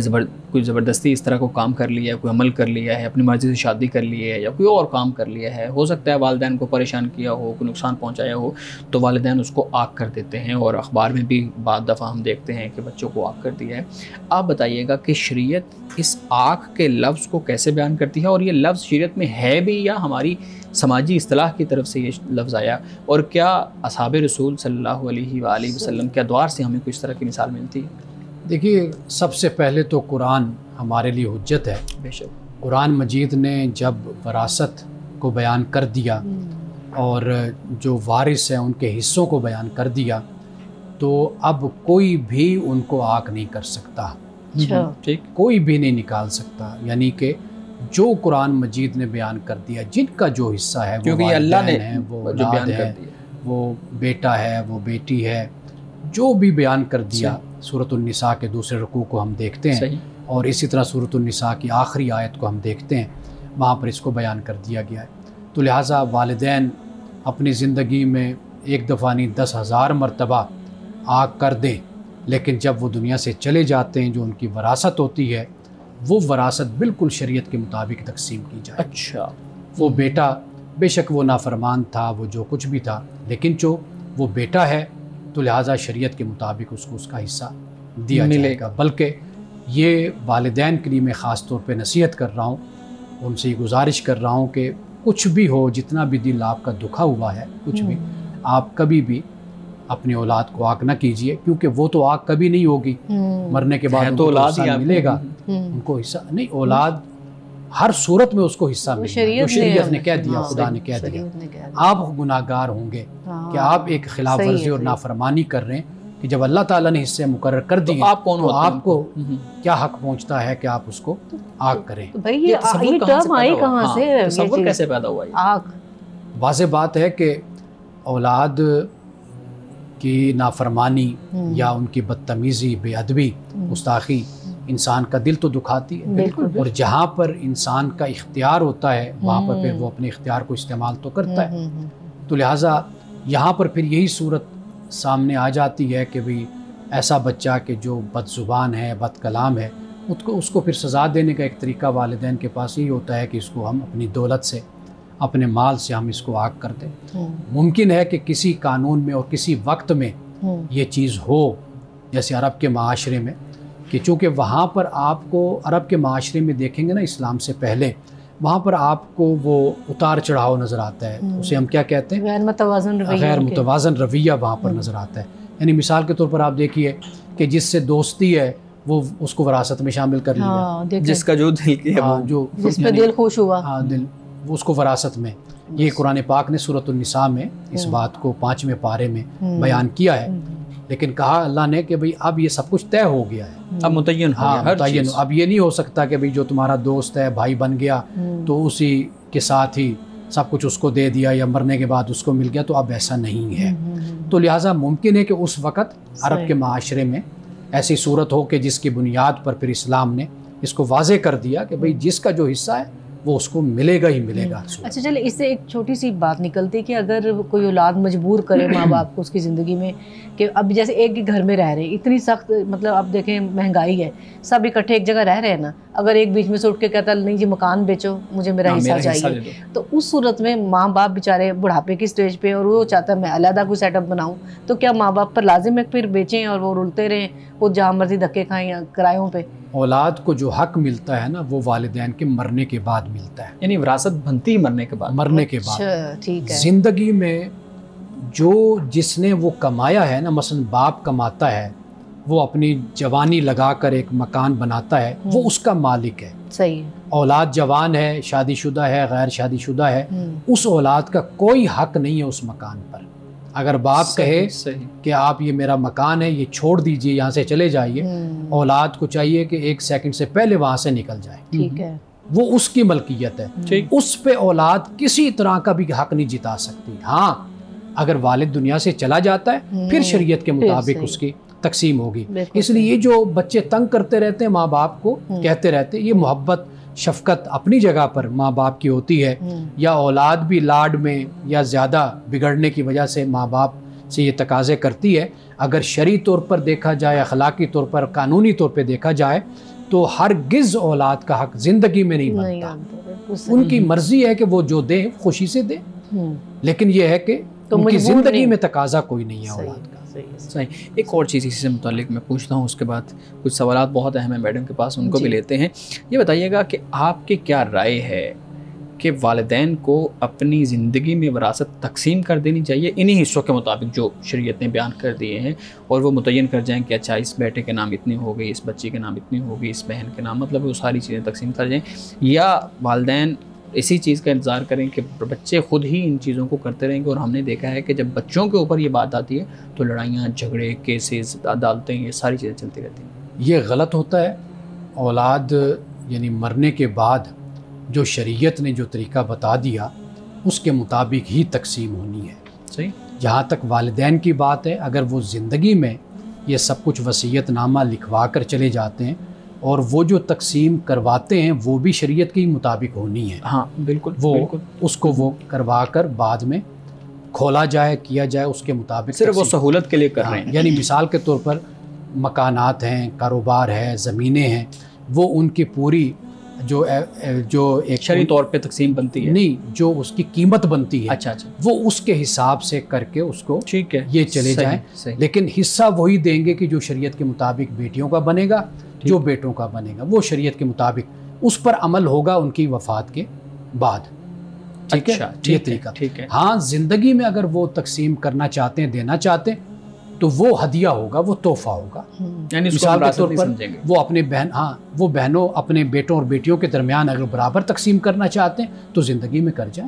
कोई ज़बरदस्ती इस तरह को काम कर लिया है, कोई अमल कर लिया है, अपनी मर्ज़ी से शादी कर ली है या कोई और काम कर लिया है, हो सकता है वालिदैन को परेशान किया हो, कोई नुकसान पहुंचाया हो, तो वालिदैन उसको आग कर देते हैं। और अखबार में भी बाद दफ़ा हम देखते हैं कि बच्चों को आग कर दिया है। आप बताइएगा कि शरीयत इस आग के लफ्ज़ को कैसे बयान करती है, और ये लफ्ज़ शरीयत में है भी या हमारी समाजी इस्तिलाह की तरफ से ये लफ्ज़ आया, और क्या असहाबे रसूल सल्लल्लाहु अलैहि वसल्लम के अदवार से हमें कुछ तरह की मिसाल मिलती है? देखिए, सबसे पहले तो कुरान हमारे लिए हुज्जत है। बेशक कुरान मजीद ने जब वरासत को बयान कर दिया और जो वारिस हैं उनके हिस्सों को बयान कर दिया, तो अब कोई भी उनको आग नहीं कर सकता। ठीक, कोई भी नहीं निकाल सकता। यानी कि जो कुरान मजीद ने बयान कर दिया, जिनका जो हिस्सा है, क्योंकि अल्लाह ने है, वो औलाद है, वो बेटा है, वो बेटी है, जो भी बयान कर दिया। सूरतुन निसा के दूसरे रुकू को हम देखते हैं और इसी तरह सूरतुन निसा की आखिरी आयत को हम देखते हैं, वहाँ पर इसको बयान कर दिया गया है। तो लिहाजा वालिदैन अपनी ज़िंदगी में एक दफ़ा नहीं 10,000 मरतबा आग कर दें, लेकिन जब वो दुनिया से चले जाते हैं, जो उनकी वरासत होती है, वो वरासत बिल्कुल शरीयत के मुताबिक तकसीम की जाए। अच्छा, वो बेटा बेशक वो नाफरमान था, वो जो कुछ भी था, लेकिन जो वो बेटा है तो लिहाजा शरीयत के मुताबिक उसको उसका हिस्सा दिया मिलेगा। बल्कि ये वालिदैन के लिए मैं ख़ास तौर पे नसीहत कर रहा हूँ, उनसे गुजारिश कर रहा हूँ कि कुछ भी हो, जितना भी दिल आपका दुखा हुआ है, कुछ भी, आप कभी भी अपनी औलाद को आग ना कीजिए, क्योंकि वो तो आग कभी नहीं होगी, मरने के बाद तो औलाद ही मिलेगा, उनको हिस्सा नहीं। औलाद हर सूरत में उसको हिस्सा मिलेगा, शरीयत ने कह दिया, खुदा ने कह दिया। आप गुनाहगार होंगे कि आप एक खिलाफ वर्जी और नाफरमानी कर रहे हैं, कि जब अल्लाह ताला ने हिस्से मुकर्रर कर दिए, आप कौन, तो आपको क्या हक पहुंचता है कि आप उसको आग करें? तो भाई ये टर्म आई कहाँ से, तसव्वुर कैसे पैदा हुआ आग? वाज़ेह बात है कि औलाद की नाफरमानी या उनकी बदतमीज़ी, बेअदबी, गुस्ताखी इंसान का दिल तो दुखाती है, और जहाँ पर इंसान का इख्तियार होता है वहाँ पर फिर वो अपने इख्तियार को इस्तेमाल तो करता है। तो लिहाजा यहाँ पर फिर यही सूरत सामने आ जाती है कि भाई ऐसा बच्चा कि जो बदजुबान है, बद कलाम है, उसको फिर सज़ा देने का एक तरीका वालिदैन के पास यही होता है कि इसको हम अपनी दौलत से, अपने माल से हम इसको आग कर दें। मुमकिन है कि किसी कानून में और किसी वक्त में ये चीज़ हो, जैसे अरब के माशरे में, कि चूँकि वहाँ पर आपको अरब के माशरे में देखेंगे ना, इस्लाम से पहले वहाँ पर आपको वो उतार चढ़ाव नज़र आता है, उसे हम क्या कहते हैं, गैर मुतवाज़न रवैया वहाँ पर नज़र आता है। यानी मिसाल के तौर पर आप देखिए कि जिससे दोस्ती है वो उसको विरासत में शामिल कर लिया, जिसका जो दिल की है, जो जिस पे दिल खुश हुआ, हाँ दिल, वो उसको विरासत में। ये कुरान पाक ने सूरतुन निसा में इस बात को 5वें पारे में बयान किया है, लेकिन कहा अल्लाह ने कि भाई अब ये सब कुछ तय हो गया है, अब मुतय्यन हो गया, मुतय्यन। अब ये नहीं हो सकता कि भाई जो तुम्हारा दोस्त है, भाई बन गया, तो उसी के साथ ही सब कुछ उसको दे दिया या मरने के बाद उसको मिल गया, तो अब ऐसा नहीं है। तो लिहाजा मुमकिन है कि उस वक़्त अरब के माशरे में ऐसी सूरत हो कि जिसकी बुनियाद पर फिर इस्लाम ने इसको वाज़े कर दिया कि भाई जिसका जो हिस्सा है वो उसको मिलेगा ही मिलेगा। अच्छा चलिए, इससे एक छोटी सी बात निकलती है कि अगर कोई औलाद मजबूर करे माँ बाप को उसकी ज़िंदगी में कि अब जैसे एक ही घर में रह रहे हैं, इतनी सख्त मतलब अब देखें महंगाई है, सब इकट्ठे एक जगह रह रहे हैं ना, अगर एक बीच में से उठ के कहता नहीं जी मकान बेचो मुझे मेरा हिस्सा चाहिए, तो उस सूरत में माँ बाप बेचारे बुढ़ापे की स्टेज पे और वो चाहता है मैं अलहदा कोई सेटअप बनाऊँ, तो क्या माँ बाप पर लाजिम है फिर बेचें और वो रुलते रहें, वो जहाँ मर्जी धक्के खाएं किरायों पे? औलाद को जो हक मिलता है ना वो वालिदैन के मरने के बाद मिलता है, यानी विरासत बनती है मरने के बाद। मरने के बाद ठीक है। जिंदगी में जो जिसने वो कमाया है ना, मसलन बाप कमाता है, वो अपनी जवानी लगाकर एक मकान बनाता है, वो उसका मालिक है। सही है। औलाद जवान है, शादीशुदा है, गैर शादीशुदा है, उस औलाद का कोई हक नहीं है उस मकान पर। अगर बाप कहे कि आप ये मेरा मकान है, ये छोड़ दीजिए, यहाँ से चले जाइए, औलाद को चाहिए कि 1 सेकंड से पहले वहाँ से निकल जाए। ठीक है। वो उसकी मलकियत है, उस पे औलाद किसी तरह का भी हक नहीं जिता सकती। हाँ, अगर वालिद दुनिया से चला जाता है फिर शरीयत के मुताबिक उसकी तकसीम होगी। इसलिए ये जो बच्चे तंग करते रहते हैं माँ बाप को, कहते रहते हैं, ये मोहब्बत शफकत अपनी जगह पर माँ बाप की होती है, या औलाद भी लाड में या ज़्यादा बिगड़ने की वजह से माँ बाप से ये तकाज़े करती है। अगर शरई तौर पर देखा जाए, अखलाकी तौर पर, कानूनी तौर पर देखा जाए, तो हरगिज़ औलाद का हक ज़िंदगी में नहीं बनता। उनकी मर्ज़ी है कि वो जो दे खुशी से दे, लेकिन ये है कि तो उनकी ज़िंदगी में तकाज़ा कोई नहीं है औलाद का। सही। एक और चीज़ इसी से मुतालिक मैं पूछता हूँ, उसके बाद कुछ सवालात बहुत अहम है मैडम के पास, उनको भी लेते हैं। ये बताइएगा कि आपकी क्या राय है कि वालिदैन को अपनी ज़िंदगी में विरासत तकसीम कर देनी चाहिए इन्हीं हिस्सों के मुताबिक जो शरीयत ने बयान कर दिए हैं, और वो मुतय्यन कर जाएं कि अच्छा इस बेटे के नाम इतनी हो गई, इस बच्ची के नाम इतनी हो गई, इस बहन के नाम, मतलब वो सारी चीज़ें तकसीम कर जाएँ, या वालिदैन इसी चीज़ का इंतज़ार करें कि बच्चे खुद ही इन चीज़ों को करते रहेंगे? और हमने देखा है कि जब बच्चों के ऊपर ये बात आती है तो लड़ाइयाँ, झगड़े, केसेस, अदालतें, ये सारी चीज़ें चलती रहती हैं। ये गलत होता है। औलाद यानी मरने के बाद जो शरीयत ने जो तरीका बता दिया उसके मुताबिक ही तकसीम होनी है। सही। जहाँ तक वालिदैन की बात है, अगर वो ज़िंदगी में ये सब कुछ वसीयतनामा लिखवा कर चले जाते हैं और वो जो तकसीम करवाते हैं वो भी शरीयत के मुताबिक होनी है। हाँ बिल्कुल, वो बिल्कुल। उसको वो करवा कर बाद में खोला जाए, किया जाए उसके मुताबिक। सिर्फ वो सहूलत के लिए कर रहे हैं। यानी मिसाल के तौर पर मकानात हैं, कारोबार है, ज़मीनें हैं, वो उनकी पूरी जो एक शरई तौर पे तकसीम बनती है, नहीं जो उसकी कीमत बनती है, अच्छा, वो उसके हिसाब से करके उसको ठीक है ये चले जाएं। लेकिन हिस्सा वही देंगे कि जो शरीयत के मुताबिक बेटियों का बनेगा, जो बेटों का बनेगा वो शरीयत के मुताबिक उस पर अमल होगा उनकी वफ़ात के बाद। ठीक है, ये तरीका। ठीक है। हाँ, ज़िंदगी में अगर वो तकसीम करना चाहते हैं, देना चाहते हैं, तो वो हदिया होगा, वो तोहफा होगा। यानी मिसाल के तौर पर वो अपने बहन, हाँ वो बहनों अपने बेटों और बेटियों के दरमियान अगर बराबर तकसीम करना चाहते हैं तो ज़िंदगी में कर जाए,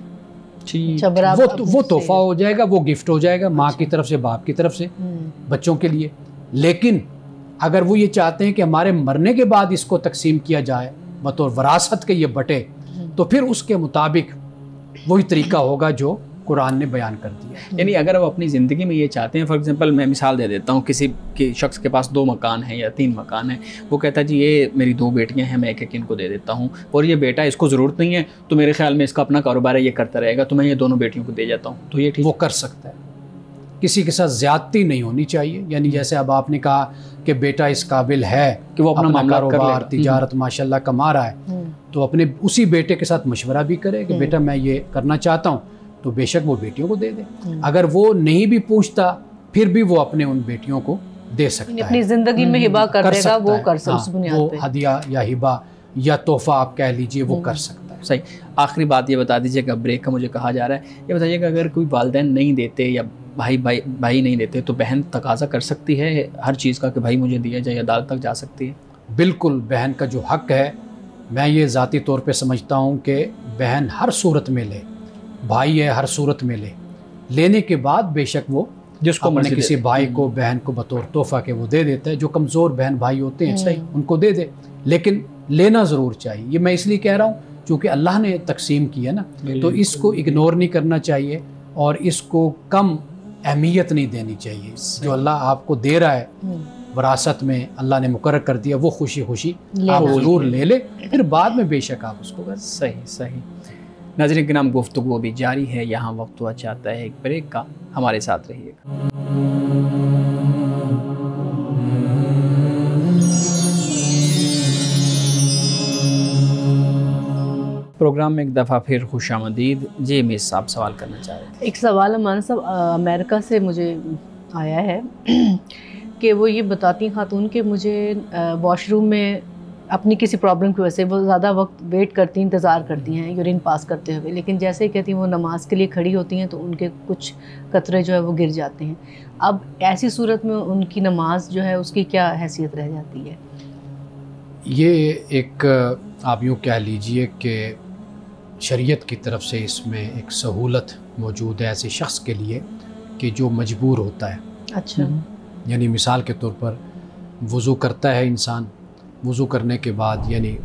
वो तोहफा हो जाएगा, वो गिफ्ट हो जाएगा माँ की तरफ से, बाप की तरफ से बच्चों के लिए। लेकिन अगर वो ये चाहते हैं कि हमारे मरने के बाद इसको तकसीम किया जाए बतौर वरासत के ये बटे, तो फिर उसके मुताबिक वही तरीका होगा जो कुरान ने बयान कर दिया। यानी अगर वो अपनी ज़िंदगी में ये चाहते हैं, फॉर एग्जांपल मैं मिसाल दे देता हूँ, किसी के शख्स के पास 2 मकान हैं या 3 मकान हैं, वो कहता है जी ये मेरी 2 बेटियाँ हैं, मैं एक इनको दे देता हूँ, और ये बेटा इसको ज़रूरत नहीं है तो मेरे ख्याल में इसका अपना कारोबार है, ये करता रहेगा, तो मैं ये दोनों बेटियों को दे जाता हूँ, तो ये ठीक वो कर सकता है। किसी के साथ ज़्यादती नहीं होनी चाहिए। यानी जैसे अब आपने कहा कि बेटा इस काबिल है कि वो अपना कारोबार, तिजारत माशाल्लाह कमा रहा है, तो अपने उसी बेटे के साथ मशवरा भी करे कि बेटा मैं ये करना चाहता हूँ, तो बेशक वो बेटियों को दे दे। अगर वो नहीं भी पूछता फिर भी वो अपने उन बेटियों को दे सकता है, अपनी ज़िंदगी में हिबा कर देगा, वो कर सकता है, उस बुनियाद पे हदिया या हिबा या तोहफा आप कह लीजिए, वो कर सकता है। सही। आखिरी बात ये बता दीजिएगा, ब्रेक का मुझे कहा जा रहा है, ये बताइएगा अगर कोई वालिदैन नहीं देते या भाई नहीं देते तो बहन तकाजा कर सकती है हर चीज़ का कि भाई मुझे दिया जाए, अदालत तक जा सकती है? बिल्कुल, बहन का जो हक है, मैं ये ज़ाती तौर पे समझता हूँ कि बहन हर सूरत में ले, भाई है हर सूरत में ले, लेने के बाद बेशक वो जिसको अपने किसी भाई को, बहन को बतौर तोहफा के वो दे देता है, जो कमज़ोर बहन भाई होते हैं सही उनको दे दे, लेकिन लेना ज़रूर चाहिए। ये मैं इसलिए कह रहा हूँ चूँकि अल्लाह ने तकसीम किया ना, तो इसको इग्नोर नहीं करना चाहिए और इसको कम अहमियत नहीं देनी चाहिए। जो अल्लाह आपको दे रहा है वरासत में, अल्लाह ने मुकर्रर कर दिया, वो खुशी खुशी आप ज़रूर ले ले, फिर बाद में बेशक आप उसको कर। सही। नाज़रीन के नाम गुफ्तगू भी जारी है, यहाँ वक्त हुआ चाहता है एक ब्रेक का, हमारे साथ रहिएगा। प्रोग्राम में एक दफ़ा फिर खुशामदीद। जी मिस, आप सवाल करना चाह रहे थे। एक सवाल हमारा सब अमेरिका से मुझे आया है कि वो ये बताती हैं खातून कि मुझे वॉशरूम में अपनी किसी प्रॉब्लम की वजह से वो ज़्यादा वक्त वेट करती हैं, इंतज़ार करती हैं यूरिन पास करते हुए, लेकिन जैसे ही कहती हैं वो नमाज के लिए खड़ी होती हैं तो उनके कुछ कतरे जो है वो गिर जाते हैं। अब ऐसी सूरत में उनकी नमाज जो है उसकी क्या हैसियत रह जाती है? ये एक आप यूँ कह लीजिए कि शरीयत की तरफ से इसमें एक सहूलत मौजूद है ऐसे शख्स के लिए कि जो मजबूर होता है। अच्छा। यानी मिसाल के तौर पर वज़ू करता है इंसान, वज़ू करने के बाद यानी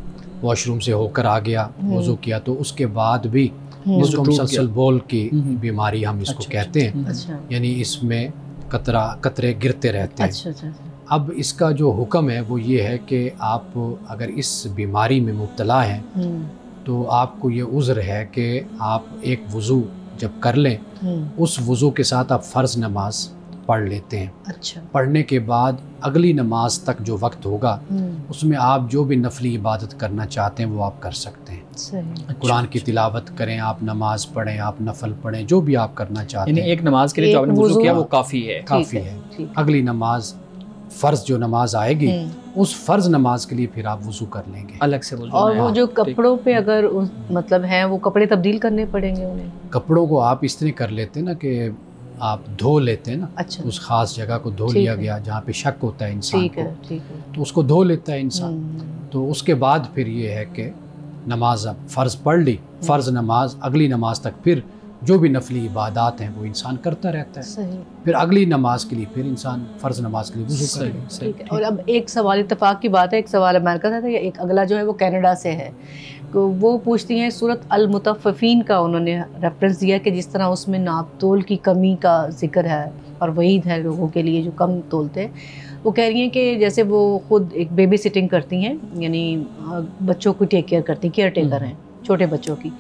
वॉशरूम से होकर आ गया, वज़ू किया, तो उसके बाद भी इसको मुसलसल बोल की बीमारी हम इसको कहते हैं। अच्छा। यानी इसमें कतरे गिरते रहते हैं। अच्छा। अब इसका जो हुक्म है वो ये है कि आप अगर इस बीमारी में मुब्तला हैं तो आपको ये उज़्र है कि आप एक वज़ू जब कर लें, उस वज़ू के साथ आप फ़र्ज़ नमाज पढ़ लेते हैं। अच्छा। पढ़ने के बाद अगली नमाज तक जो वक्त होगा उसमें आप जो भी नफली इबादत करना चाहते हैं वो आप कर सकते हैं। सही। कुरान की तिलावत करें, आप नमाज पढ़ें, आप नफल पढ़ें, जो भी आप करना चाहते हैं। एक नमाज के लिए जो आपने वज़ू किया वो काफ़ी है। काफ़ी है। अगली नमाज फ़र्ज़ जो नमाज आएगी उस फ़र्ज़ नमाज के लिए फिर आप वज़ू कर लेंगे अलग से वज़ू। और वो जो कपड़ों पे अगर मतलब है वो कपड़े तब्दील करने पड़ेंगे उन्हें? कपड़ों को आप इस तरह कर लेते हैं ना कि आप धो लेते हैं ना। अच्छा। उस ख़ास जगह को धो लिया गया जहाँ पे शक होता है इंसान को, ठीक है। तो उसको धो लेता है इंसान। तो उसके बाद फिर ये है कि नमाज अब फ़र्ज़ पढ़ ली, फ़र्ज़ नमाज अगली नमाज तक फिर जो भी नफली इबादत हैं वो इंसान करता रहता है। सही। फिर अगली नमाज के लिए फिर इंसान फ़र्ज़ नमाज के लिए वज़ू कर ले। ठीक है। और अब एक सवाल इत्तेफाक की बात है, एक सवाल अमेरिका से था, एक अगला जो है वो कनाडा से है। तो वो पूछती हैं सूरत अल-मुतफ़्फ़िफ़ीन का उन्होंने रेफरेंस दिया कि जिस तरह उसमें नाप-तोल की कमी का जिक्र है और वईद है लोगों के लिए जो कम तोलते हैं। वो कह रही हैं कि जैसे वो ख़ुद एक बेबी सिटिंग करती हैं, यानी बच्चों की टेक केयर करती हैं, केयर टेकर हैं छोटे बच्चों की।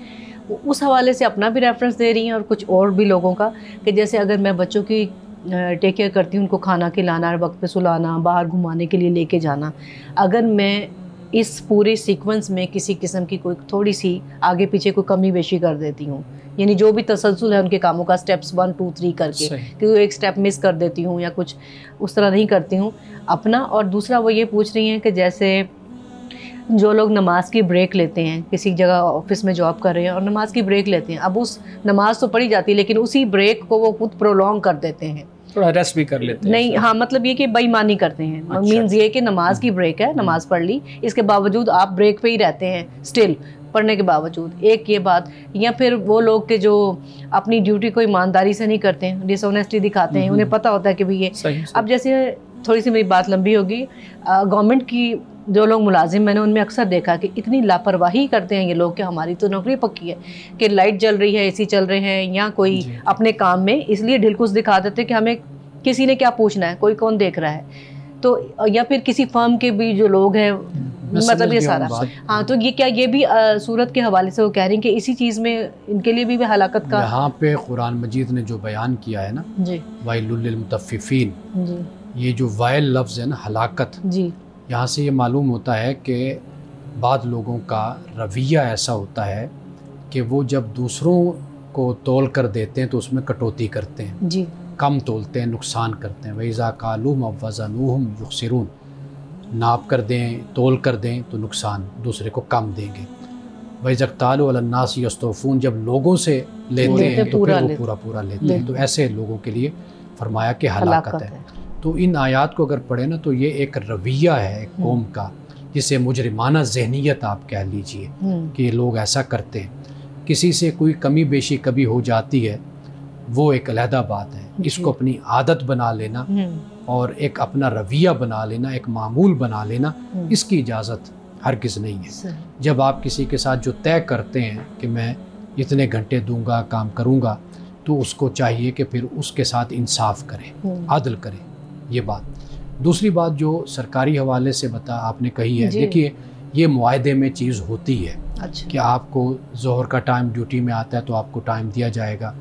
उस हवाले से अपना भी रेफरेंस दे रही हैं और कुछ और भी लोगों का कि जैसे अगर मैं बच्चों की टेक केयर करती हूँ, उनको खाना खिलाना, वक्त पे सुलाना, बाहर घुमाने के लिए लेके जाना, अगर मैं इस पूरे सीक्वेंस में किसी किस्म की कोई थोड़ी सी आगे पीछे कोई कमी बेशी कर देती हूँ, यानी जो भी तसलसल है उनके कामों का स्टेप्स 1 2 3 करके, क्योंकि एक स्टेप मिस कर देती हूँ या कुछ उस तरह नहीं करती हूँ अपना। और दूसरा वो ये पूछ रही हैं कि जैसे जो लोग नमाज की ब्रेक लेते हैं, किसी जगह ऑफिस में जॉब कर रहे हैं और नमाज की ब्रेक लेते हैं, अब उस नमाज तो पढ़ी जाती है लेकिन उसी ब्रेक को वो खुद प्रोलॉन्ग कर देते हैं, थोड़ा रेस्ट भी कर लेते हैं। नहीं, हाँ, मतलब ये कि बेईमानी करते हैं। अच्छा। मीन्स ये कि नमाज की ब्रेक है, नमाज पढ़ ली, इसके बावजूद आप ब्रेक पे ही रहते हैं स्टिल पढ़ने के बावजूद, एक ये बात। या फिर वो लोग के जो अपनी ड्यूटी को ईमानदारी से नहीं करते हैं, डिसऑनेस्टी दिखाते हैं, उन्हें पता होता है कि भाई ये अब जैसे थोड़ी सी मेरी बात लंबी होगी, गवर्नमेंट की जो लोग मुलाजिम मैंने उनमें अक्सर देखा कि इतनी लापरवाही करते हैं ये लोग कि हमारी तो नौकरी पक्की है कि लाइट जल रही है, एसी चल रहे हैं, या कोई अपने काम में इसलिए ढिलकुस दिखा देते हैं कि हमें किसी ने क्या पूछना है, कोई कौन देख रहा है। तो या फिर किसी फर्म के भी जो लोग हैं, मतलब ये सारा, हाँ, तो ये क्या ये भी सूरत के हवाले से वो कह रही हैं कि इसी चीज़ में इनके लिए भी हलाकत का यहाँ पे कुरान मजीद ने जो बयान किया है ना, जी, वाइलुल लिल मुतफ़्फ़िफ़ीन, जी, ये जो वाइल लफ्ज़ है ना, हलाकत, जी, यहाँ से ये मालूम होता है कि बाद लोगों का रवैया ऐसा होता है कि वो जब दूसरों को तोल कर देते हैं तो उसमें कटौती करते हैं, जी, कम तोलते हैं, नुकसान करते हैं। वइज़ा कालूहुम अव वज़नूहुम युख़सिरून, नाप कर दें, तोल कर दें तो नुकसान, दूसरे को कम देंगे। वइज़ा इक़्तालू अलन नास यस्तौफ़ून, जब लोगों से लेते हैं तो फिर वो पूरा लेते हैं। तो ऐसे लोगों के लिए फरमाया कि हलाकत है। तो इन आयात को अगर पढ़े ना तो ये एक रवैया है एक कौम का, जिसे मुजरिमाना जहनीत आप कह लीजिए कि ये लोग ऐसा करते हैं। किसी से कोई कमी बेशी कभी हो जाती है वो एक अलहदा बात है, इसको अपनी आदत बना लेना और एक अपना रवैया बना लेना, एक मामूल बना लेना, इसकी इजाज़त हरगिज़ नहीं है। जब आप किसी के साथ जो तय करते हैं कि मैं इतने घंटे दूंगा, काम करूंगा, तो उसको चाहिए कि फिर उसके साथ इंसाफ करें, आदल करें। ये बात। दूसरी बात जो सरकारी हवाले से आपने कही है, देखिए ये मुआहदे में चीज़ होती है। अच्छा। कि आपको ज़ोहर का टाइम ड्यूटी में आता है तो आपको टाइम दिया जाएगा,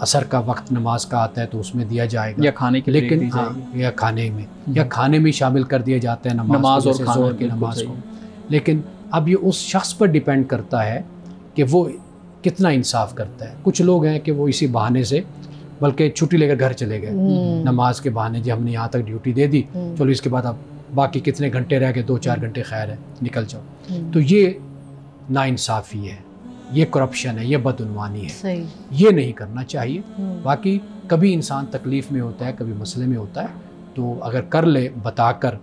असर का वक्त नमाज का आता है तो उसमें दिया जाएगा, या खाने के लेकिन या खाने में या खाने में शामिल कर दिए जाते हैं नमाज और ज़ोहर की नमाज को। लेकिन अब ये उस शख्स पर डिपेंड करता है कि वो कितना इंसाफ करता है। कुछ लोग हैं कि वो इसी बहाने से बल्कि छुट्टी लेकर घर चले गए नमाज के बहाने, जी हमने यहाँ तक ड्यूटी दे दी, चलो इसके बाद अब बाकी कितने घंटे रह गए, 2-4 घंटे खैर है, निकल जाओ। तो ये नाइंसाफ़ी है, ये करप्शन है, ये बदउनवानी है। सही। ये नहीं करना चाहिए। बाकी कभी इंसान तकलीफ़ में होता है, कभी मसले में होता है, तो अगर कर ले बताकर,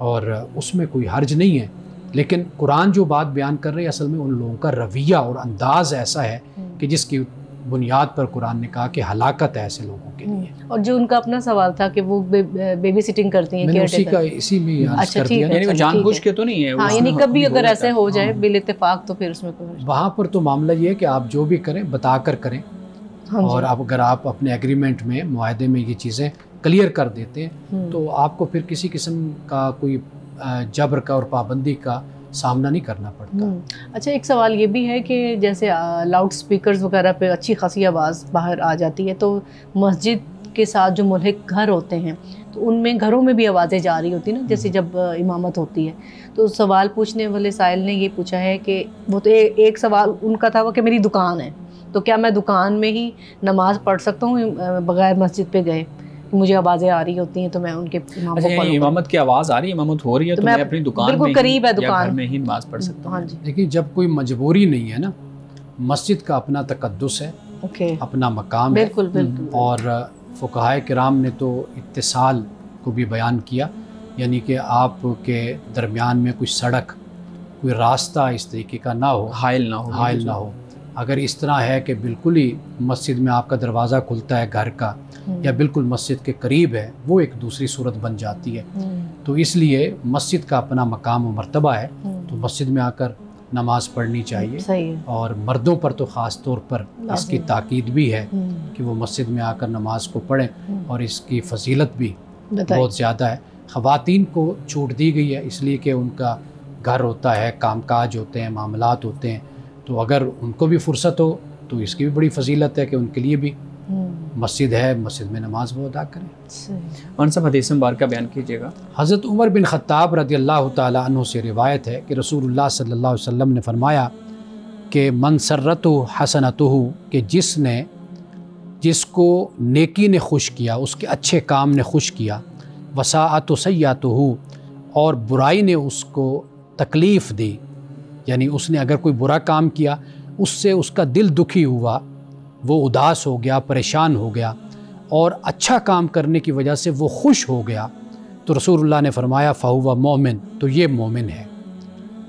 और उसमें कोई हर्ज नहीं है। लेकिन कुरान जो बात बयान कर रही है, असल में उन लोगों का रवैया और अंदाज़ ऐसा है कि जिसकी बुनियाद पर कुरान ने कहा कि हलाकत है ऐसे लोगों के लिए। और जो उनका अपना सवाल था कि वो बेबी सिटिंग करती हैं, मैंने उसी का इसी में अर्ज कर दिया। यानी वो जानबूझ के तो नहीं है। हाँ, यानी कभी अगर ऐसे हो जाए बिल इत्तेफाक तो फिर उसमें कोई, वहाँ पर तो मामला ये है कि आप जो भी करें बताकर करें। और अब अगर आप अपने एग्रीमेंट में, मुआहदे में ये चीज़ें क्लियर कर देते हैं तो आपको फिर किसी किस्म का कोई जबर का और पाबंदी का सामना नहीं करना पड़ता। अच्छा, एक सवाल ये भी है कि जैसे लाउड स्पीकर्स वगैरह पे अच्छी खासी आवाज़ बाहर आ जाती है, तो मस्जिद के साथ जो मुल्हिक घर होते हैं तो उनमें घरों में भी आवाज़ें जा रही होती ना, जैसे जब इमामत होती है। तो सवाल पूछने वाले साइल ने ये पूछा है कि वो तो एक सवाल उनका था वो कि मेरी दुकान है, तो क्या मैं दुकान में ही नमाज़ पढ़ सकता हूँ बग़ैर मस्जिद पे गए? मुझे आवाज़ें आ रही होती हैं तो मैं उनके इमामत की आवाज़ आ रही है, इमामत हो रही है, तो मैं अपनी दुकान बिल्कुल करीब है दुकान में ही नमाज़ पढ़ सकता हूँ। हाँ जी। देखिए, जब कोई मजबूरी नहीं है ना, मस्जिद का अपना तकद्दुस है, अपना मकाम है। बिल्कुल बिल्कुल। और फुक़हाए किराम ने तो इत्तिसाल को भी बयान किया, यानी कि आपके दरमियान में कोई सड़क, कोई रास्ता इस तरीके का ना हो, हाइल ना हो। अगर इस तरह है कि बिल्कुल ही मस्जिद में आपका दरवाज़ा खुलता है घर का, या बिल्कुल मस्जिद के करीब है, वो एक दूसरी सूरत बन जाती है। तो इसलिए मस्जिद का अपना मकाम और मर्तबा है, तो मस्जिद में आकर नमाज पढ़नी चाहिए। सही है। और मर्दों पर तो ख़ास तौर पर इसकी ताकीद भी है कि वो मस्जिद में आकर नमाज को पढ़ें, और इसकी फजीलत भी बहुत ज़्यादा है। ख़वातीन को छूट दी गई है इसलिए कि उनका घर होता है, कामकाज होते हैं, मामलात होते हैं, तो अगर उनको भी फ़ुर्सत हो तो इसकी भी बड़ी फजीलत है कि उनके लिए भी मस्जिद है, मस्जिद में नमाज वो अदा करें। कौन सा हदीस मुबारक बयान कीजिएगा? हज़रत उमर बिन ख़त्ताब रज़ियल्लाहु ताला अन्हु से रिवायत है कि रसूलुल्लाह सल्लल्लाहु अलैहि वसल्लम ने फरमाया कि मन सर्रतु हसनतुहु, कि जिसको नेकी ने खुश किया, उसके अच्छे काम ने खुश किया, वसाअतु सय्यतुहु, और बुराई ने उसको तकलीफ़ दी, यानी उसने अगर कोई बुरा काम किया उससे उसका दिल दुखी हुआ, वो उदास हो गया, परेशान हो गया, और अच्छा काम करने की वजह से वो खुश हो गया, तो रसूलुल्लाह ने फरमाया फ़हुवा मोमिन, तो ये मोमिन है।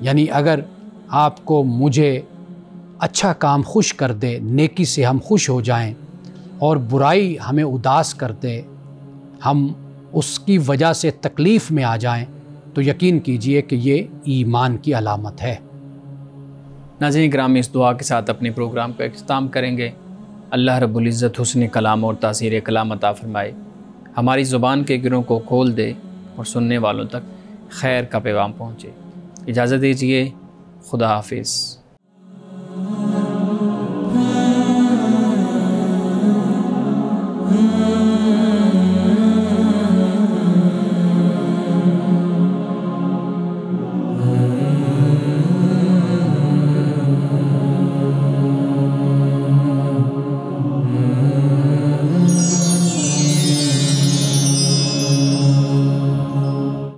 यानी अगर आपको मुझे अच्छा काम खुश कर दे, नेकी से हम खुश हो जाएं, और बुराई हमें उदास कर दे, हम उसकी वजह से तकलीफ़ में आ जाएं, तो यकीन कीजिए कि ये ईमान की अलामत है। नाज़रीन किराम, इस दुआ के साथ अपने प्रोग्राम का इख्तिताम करेंगे। अल्लाह रब्बुल इज़्ज़त हुस्न कलाम और तासीर कलाम अता फ़रमाए, हमारी ज़ुबान के गिरों को खोल दे और सुनने वालों तक खैर का पैगाम पहुँचे। इजाज़त दीजिए, खुदा हाफिज़।